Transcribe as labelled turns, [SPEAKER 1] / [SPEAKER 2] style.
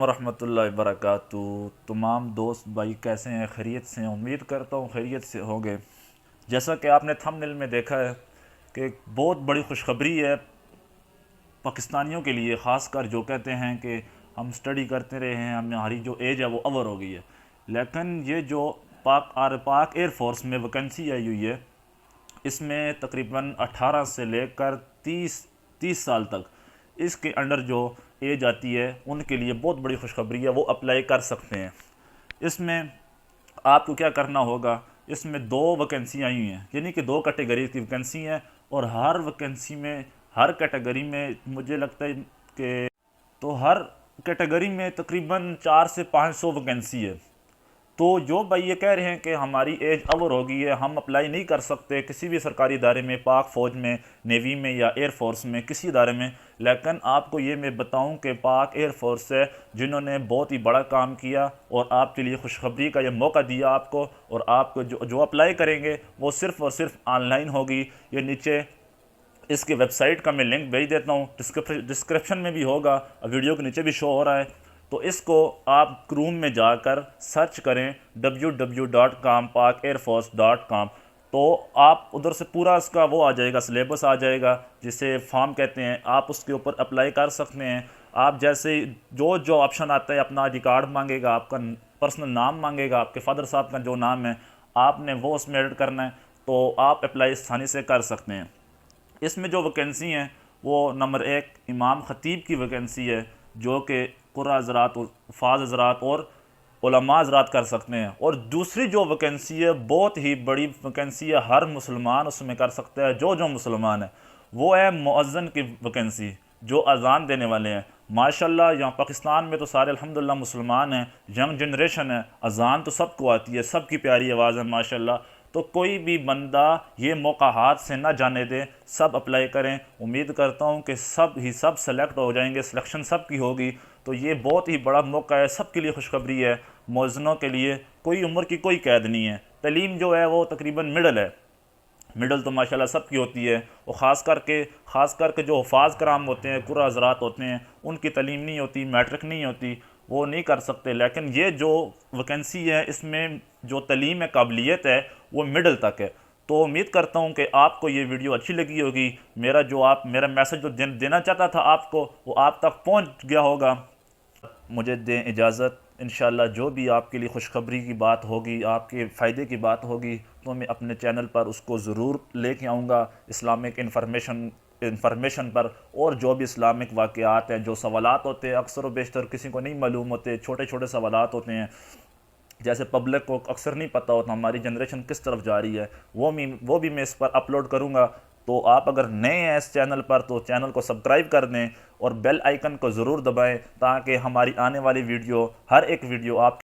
[SPEAKER 1] ورحمۃ اللہ وبرکاتہ۔ تمام دوست بھائی کیسے ہیں؟ خیریت سے ہیں؟ امید کرتا ہوں خیریت سے ہوں گے۔ جیسا کہ آپ نے تھمبنیل میں دیکھا ہے کہ ایک بہت بڑی خوشخبری ہے پاکستانیوں کے لیے، خاص کر جو کہتے ہیں کہ ہم سٹڈی کرتے رہے ہیں، ہماری جو ایج ہے وہ اوور ہو گئی ہے، لیکن یہ جو پاک ایئر فورس میں ویکنسی آئی ہوئی ہے، اس میں تقریباً 18 سے لے کر 30 سال تک اس کے انڈر جو ایج آتی ہے ان کے لیے بہت بڑی خوشخبری ہے، وہ اپلائی کر سکتے ہیں۔ اس میں آپ کو کیا کرنا ہوگا، اس میں 2 ویکنسی آئی ہوئی ہیں، یعنی کہ 2 کیٹیگری کی ویکنسی ہیں، اور ہر ویکنسی میں، ہر کیٹیگری میں مجھے لگتا ہے کہ ہر کیٹیگری میں تقریباً 400 سے 500 ویکنسی ہے۔ تو جو بھائی یہ کہہ رہے ہیں کہ ہماری ایج اوور ہو گئی ہے، ہم اپلائی نہیں کر سکتے کسی بھی سرکاری ادارے میں، پاک فوج میں، نیوی میں یا ایئر فورس میں، کسی ادارے میں، لیکن آپ کو یہ میں بتاؤں کہ پاک ایئر فورس ہے جنہوں نے بہت ہی بڑا کام کیا اور آپ کے لیے خوشخبری کا یہ موقع دیا آپ کو، اور آپ کو جو اپلائی کریں گے وہ صرف اور صرف آن لائن ہوگی۔ یہ نیچے اس کی ویب سائٹ کا میں لنک بھیج دیتا ہوں، ڈسکرپشن میں بھی ہوگا، ویڈیو کے نیچے بھی شو ہو رہا ہے۔ تو اس کو آپ کروم میں جا کر سرچ کریں www.pakiairforce.com، تو آپ ادھر سے پورا اس کا وہ آ جائے گا، سلیبس آ جائے گا جسے فارم کہتے ہیں، آپ اس کے اوپر اپلائی کر سکتے ہیں۔ آپ جیسے جو آپشن آتا ہے، اپنا آئی ڈی کارڈ مانگے گا، آپ کا پرسنل نام مانگے گا، آپ کے فادر صاحب کا جو نام ہے آپ نے وہ اس میں ایڈ کرنا ہے، تو آپ اپلائی آسانی سے کر سکتے ہیں۔ اس میں جو ویکنسی ہیں وہ نمبر 1 امام خطیب کی ویکنسی ہے، جو کہ قرآ حضرات، حفاظ حضرات اور علماء حضرات کر سکتے ہیں، اور دوسری جو ویکنسی ہے بہت ہی بڑی ویکنسی ہے، ہر مسلمان اس میں کر سکتا ہے، جو مسلمان ہے، وہ ہے مؤذن کی ویکنسی، جو اذان دینے والے ہیں۔ ماشاءاللہ یہاں پاکستان میں تو سارے الحمدللہ مسلمان ہیں، ینگ جنریشن ہے، اذان تو سب کو آتی ہے، سب کی پیاری آواز ہے ماشاءاللہ۔ تو کوئی بھی بندہ یہ موقع ہاتھ سے نہ جانے دے، سب اپلائی کریں۔ امید کرتا ہوں کہ سب سلیکٹ ہو جائیں گے، سلیکشن سب کی ہوگی۔ تو یہ بہت ہی بڑا موقع ہے، سب کے لیے خوشخبری ہے، مؤذنوں کے لیے کوئی عمر کی کوئی قید نہیں ہے۔ تعلیم جو ہے وہ تقریباً مڈل ہے، مڈل تو ماشاءاللہ سب کی ہوتی ہے، اور خاص کر کے جو حفاظ کرام ہوتے ہیں، قرآ حضرات ہوتے ہیں، ان کی تعلیم نہیں ہوتی، میٹرک نہیں ہوتی، وہ نہیں کر سکتے۔ لیکن یہ جو ویکنسی ہے اس میں جو تعلیم قابلیت ہے وہ مڈل تک ہے۔ تو امید کرتا ہوں کہ آپ کو یہ ویڈیو اچھی لگی ہوگی، میرا میسج جو دینا چاہتا تھا آپ کو وہ آپ تک پہنچ گیا ہوگا۔ مجھے دیں اجازت، انشاءاللہ جو بھی آپ کے لیے خوشخبری کی بات ہوگی، آپ کے فائدے کی بات ہوگی، تو میں اپنے چینل پر اس کو ضرور لے کے آؤں گا، اسلامک انفارمیشن پر، اور جو بھی اسلامک واقعات ہیں، جو سوالات ہوتے ہیں اکثر و بیشتر کسی کو نہیں معلوم ہوتے، چھوٹے چھوٹے سوالات ہوتے ہیں، جیسے پبلک کو اکثر نہیں پتہ ہوتا ہماری جنریشن کس طرف جا رہی ہے، وہ بھی میں اس پر اپلوڈ کروں گا۔ تو آپ اگر نئے ہیں اس چینل پر تو چینل کو سبسکرائب کر دیں، اور بیل آئیکن کو ضرور دبائیں، تاکہ ہماری آنے والی ویڈیو، ہر ایک ویڈیو آپ